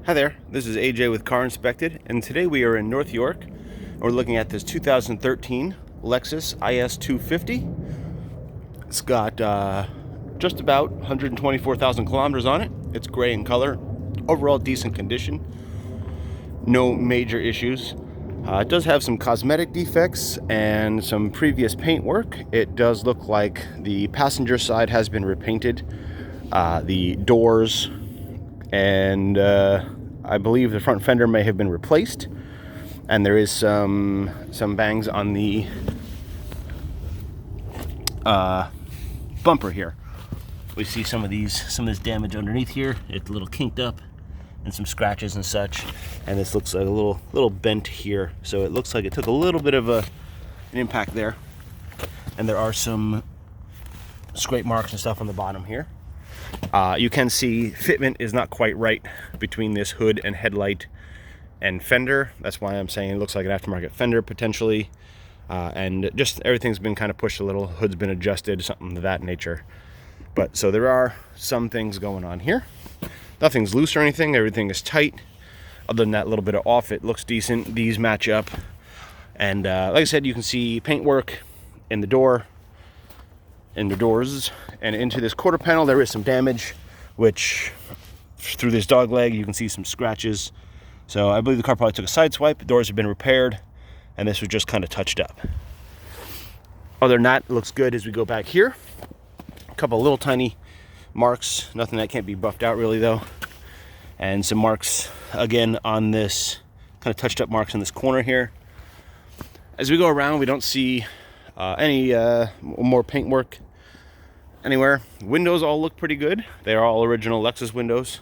Hi there, this is AJ with Car Inspected, and today we are in North York. We're looking at this 2013 Lexus is250. It's got just about 124,000 kilometers on it. It's gray in color, overall decent condition, no major issues. It does have some cosmetic defects and some previous paint work. It does look like the passenger side has been repainted, the doors, and I believe the front fender may have been replaced, and there is some bangs on the bumper here. We see some of this damage underneath here. It's a little kinked up and some scratches and such, and this looks like a little bent here, so it looks like it took a little bit of an impact there, and there are some scrape marks and stuff on the bottom here. You can see fitment is not quite right between this hood and headlight and fender. That's why I'm saying it looks like an aftermarket fender potentially, and just everything's been kind of pushed a little. Hood's been adjusted, something of that nature. But so there are some things going on here. Nothing's loose or anything. Everything is tight. Other than that little bit of off, it looks decent. These match up, and like I said, you can see paint work in the door, in the doors, and into this quarter panel there is some damage, which through this dog leg you can see some scratches. So I believe the car probably took a side swipe. The doors have been repaired, and this was just kind of touched up. Other than that, it looks good. As we go back here, a couple little tiny marks, nothing that can't be buffed out really though, and some marks again on this, kind of touched up marks in this corner here. As we go around, we don't see any more paint work anywhere. Windows all look pretty good. They are all original Lexus windows.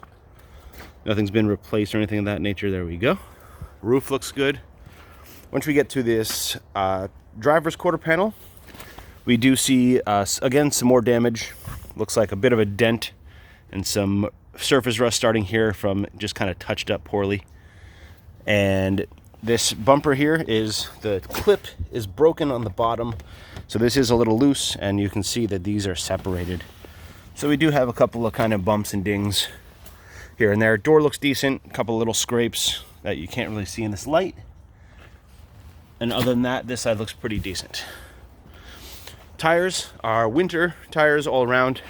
Nothing's been replaced or anything of that nature. There we go. Roof looks good. Once we get to this driver's quarter panel, we do see again some more damage. Looks like a bit of a dent and some surface rust starting here from just kind of touched up poorly. And this bumper here, is the clip is broken on the bottom, so this is a little loose, and you can see that these are separated. So we do have a couple of kind of bumps and dings here and there. Door looks decent, a couple of little scrapes that you can't really see in this light, and other than that, this side looks pretty decent. Tires are winter tires all around.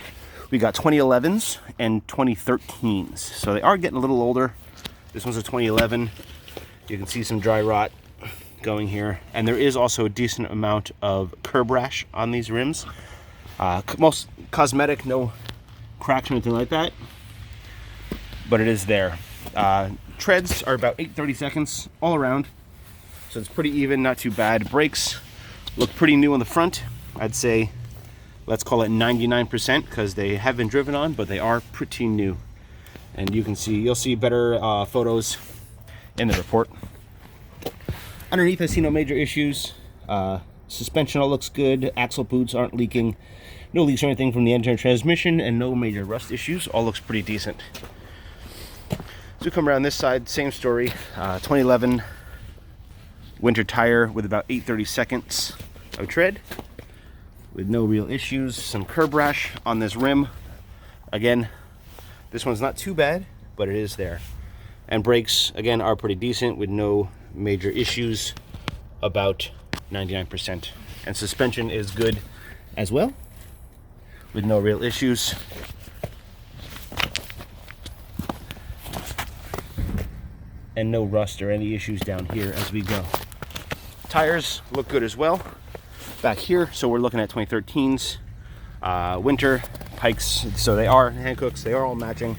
We got 2011s and 2013s, so they are getting a little older. This one's a 2011. You can see some dry rot going here, and there is also a decent amount of curb rash on these rims. Most cosmetic, no cracks or anything like that, but it is there. Treads are about 8/30 seconds all around, so it's pretty even, not too bad. Brakes look pretty new on the front. I'd say let's call it 99% because they have been driven on, but they are pretty new. And you can see, you'll see better photos in the report. Underneath, I see no major issues. Suspension all looks good. Axle boots aren't leaking. No leaks or anything from the engine or transmission, and no major rust issues. All looks pretty decent. As we come around this side, same story. 2011 winter tire with about 8/30 seconds of tread, with no real issues. Some curb rash on this rim. Again, this one's not too bad, but it is there. And brakes, again, are pretty decent with no major issues, about 99%. And suspension is good as well, with no real issues. And no rust or any issues down here as we go. Tires look good as well back here. So we're looking at 2013s, winter Pikes. So they are Hancocks, they are all matching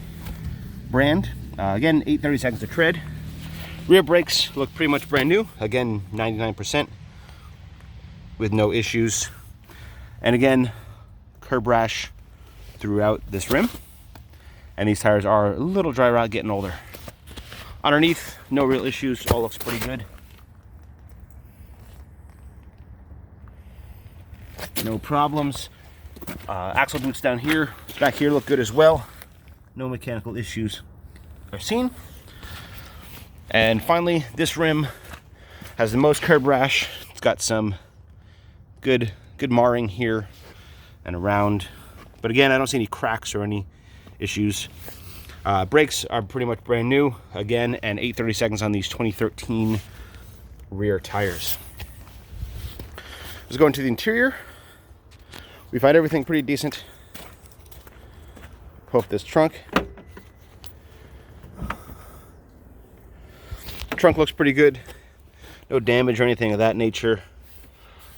brand. Again, 8/30 seconds to tread. Rear brakes look pretty much brand new. Again, 99% with no issues. And again, curb rash throughout this rim. And these tires are a little dry rot, getting older. Underneath, no real issues. All looks pretty good. No problems. Axle boots down here, back here look good as well. No mechanical issues are seen. And finally, this rim has the most curb rash. It's got some good marring here and around. But again, I don't see any cracks or any issues. Brakes are pretty much brand new again, and 8/32 on these 2013 rear tires. Let's go into the interior. We find everything pretty decent. Pull up this trunk. The trunk looks pretty good. No damage or anything of that nature.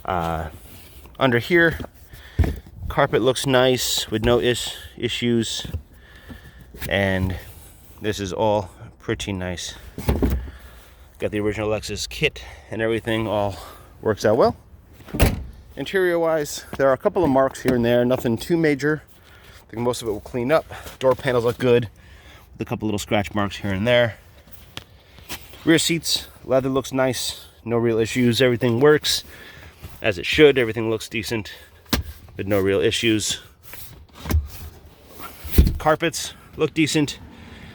Under here, carpet looks nice with no issues. And this is all pretty nice. Got the original Lexus kit and everything, all works out well. Interior wise, there are a couple of marks here and there, nothing too major. I think most of it will clean up. Door panels look good with a couple little scratch marks here and there. Rear seats, leather looks nice, no real issues. Everything works as it should. Everything looks decent with no real issues. Carpets look decent.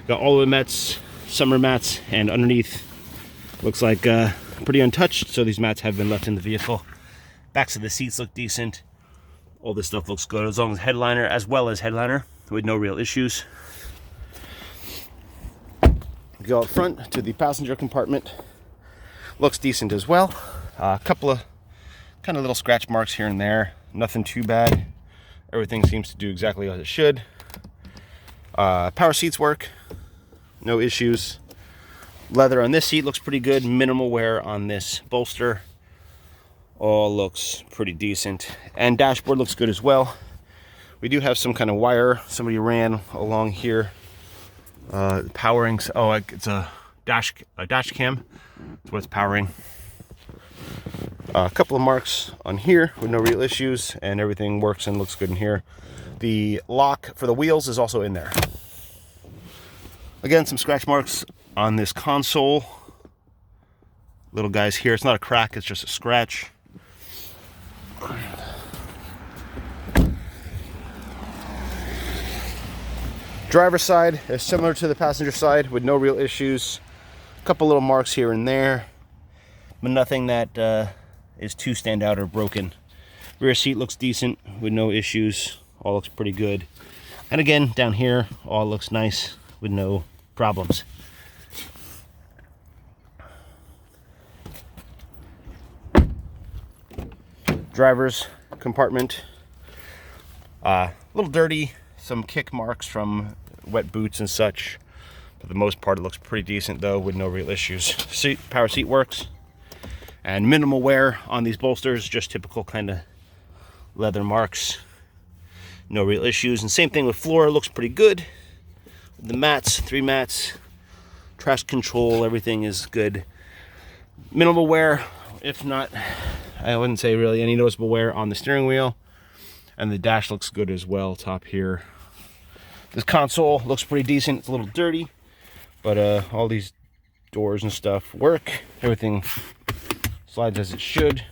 Got all of the mats, summer mats, and underneath looks like pretty untouched, so these mats have been left in the vehicle. Backs of the seats look decent. All this stuff looks good, as long as headliner, as well as headliner, with no real issues. Go out front to the passenger compartment. Looks decent as well. A couple of kind of little scratch marks here and there. Nothing too bad. Everything seems to do exactly as it should. Power seats work. No issues. Leather on this seat looks pretty good. Minimal wear on this bolster. All looks pretty decent. And dashboard looks good as well. We do have some kind of wire somebody ran along here. Powering. Oh, it's a dash cam. That's what it's powering. A couple of marks on here with no real issues, and everything works and looks good in here. The lock for the wheels is also in there. Again, some scratch marks on this console. Little guys here. It's not a crack, it's just a scratch. Driver's side is similar to the passenger side with no real issues. A couple little marks here and there, but nothing that is too stand out or broken. Rear seat looks decent with no issues. All looks pretty good. And again, down here, all looks nice with no problems. Driver's compartment, a little dirty, some kick marks from wet boots and such. For the most part, it looks pretty decent though, with no real issues. Power seat works, and minimal wear on these bolsters, just typical kind of leather marks. No real issues. And same thing with floor, looks pretty good. The mats, 3 mats, trash control, everything is good. Minimal wear, if not, I wouldn't say really any noticeable wear on the steering wheel. And the dash looks good as well, top here. This console looks pretty decent. It's a little dirty, but all these doors and stuff work. Everything slides as it should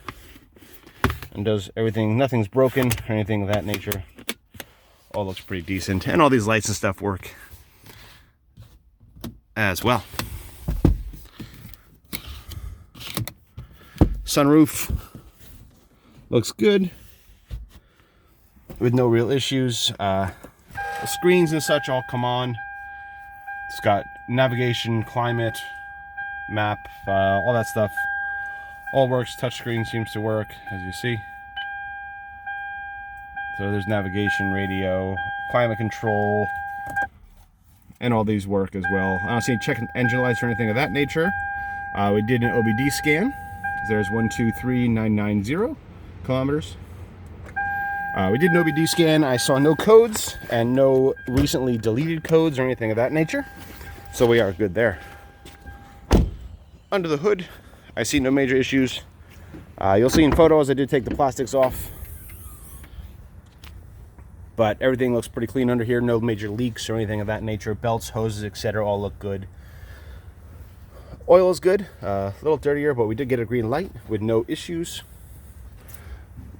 and does everything. Nothing's broken or anything of that nature. All looks pretty decent, and all these lights and stuff work as well. Sunroof looks good with no real issues. The screens and such all come on. It's got navigation, climate, map, all that stuff. All works. Touchscreen seems to work, as you see. So there's navigation, radio, climate control, and all these work as well. I don't see any check engine lights or anything of that nature. We did an OBD scan. There's 123,990 kilometers. We did an OBD scan. I saw no codes and no recently deleted codes or anything of that nature. So we are good there. Under the hood, I see no major issues. You'll see in photos I did take the plastics off. But everything looks pretty clean under here. No major leaks or anything of that nature. Belts, hoses, etc. all look good. Oil is good. A little dirtier, but we did get a green light with no issues.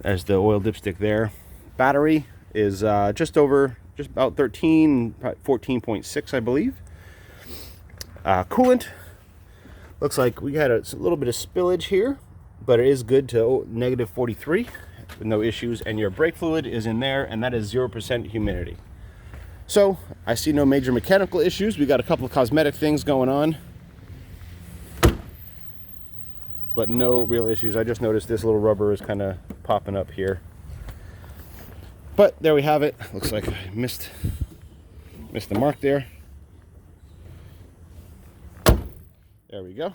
There's the oil dipstick there. Battery is just about 13, 14.6, I believe. Coolant looks like we had a little bit of spillage here, but it is good to negative 43 with no issues. And your brake fluid is in there, and that is 0% humidity. So I see no major mechanical issues. We got a couple of cosmetic things going on, but no real issues. I just noticed this little rubber is kind of popping up here. But there we have it. Looks like I missed the mark there. There we go.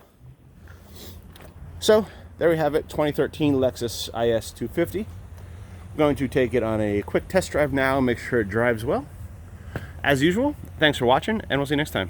So there we have it, 2013 Lexus is250. I'm going to take it on a quick test drive now, make sure it drives well. As usual, thanks for watching, and we'll see you next time.